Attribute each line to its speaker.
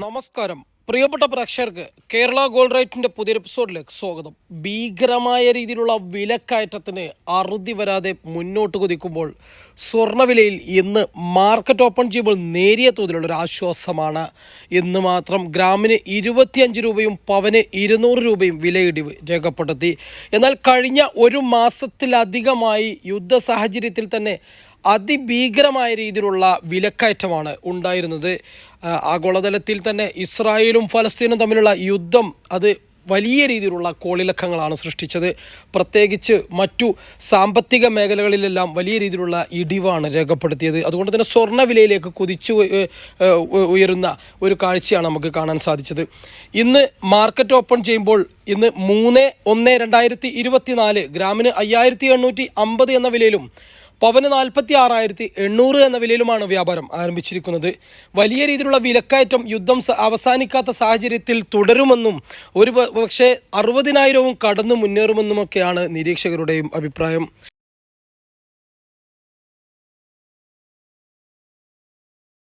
Speaker 1: നമസ്കാരം പ്രിയപ്പെട്ട പ്രേക്ഷകർക്ക് കേരള ഗോൾഡ് റേറ്റിൻ്റെ പുതിയൊരു എപ്പിസോഡിലേക്ക് സ്വാഗതം. ഭീകരമായ രീതിയിലുള്ള വിലക്കയറ്റത്തിന് അറുതി വരാതെ മുന്നോട്ട് കുതിക്കുമ്പോൾ സ്വർണ്ണവിലയിൽ ഇന്ന് മാർക്കറ്റ് ഓപ്പൺ ചെയ്യുമ്പോൾ നേരിയ തോതിലുള്ള ഒരു ആശ്വാസമാണ്. ഇന്ന് മാത്രം ഗ്രാമിന് 25 രൂപയും പവന് 200 രൂപയും വിലയിടിവ് രേഖപ്പെടുത്തി. എന്നാൽ കഴിഞ്ഞ ഒരു മാസത്തിലധികമായി യുദ്ധ സാഹചര്യത്തിൽ തന്നെ അതിഭീകരമായ രീതിയിലുള്ള വിലക്കയറ്റമാണ് ഉണ്ടായിരുന്നത്. ആഗോളതലത്തിൽ തന്നെ ഇസ്രായേലും ഫലസ്തീനും തമ്മിലുള്ള യുദ്ധം അത് വലിയ രീതിയിലുള്ള കോളിളക്കങ്ങളാണ് സൃഷ്ടിച്ചത്. പ്രത്യേകിച്ച് മറ്റു സാമ്പത്തിക മേഖലകളിലെല്ലാം വലിയ രീതിയിലുള്ള ഇടിവാണ് രേഖപ്പെടുത്തിയത്. അതുകൊണ്ട് തന്നെ സ്വർണ്ണവിലയിലേക്ക് കുതിച്ചു ഉയരുന്ന ഒരു കാഴ്ചയാണ് നമുക്ക് കാണാൻ സാധിച്ചത്. ഇന്ന് മാർക്കറ്റ് ഓപ്പൺ ചെയ്യുമ്പോൾ ഇന്ന് 3/1/2024 ഗ്രാമിന് 5850 എന്ന വിലയിലും പവന് 46,800 എന്ന വിലയിലുമാണ് വ്യാപാരം ആരംഭിച്ചിരിക്കുന്നത്. വലിയ രീതിയിലുള്ള വിലക്കയറ്റം യുദ്ധം അവസാനിക്കാത്ത സാഹചര്യത്തിൽ തുടരുമെന്നും ഒരു പക്ഷേ 60,000 കടന്നു മുന്നേറുമെന്നുമൊക്കെയാണ് നിരീക്ഷകരുടെയും അഭിപ്രായം.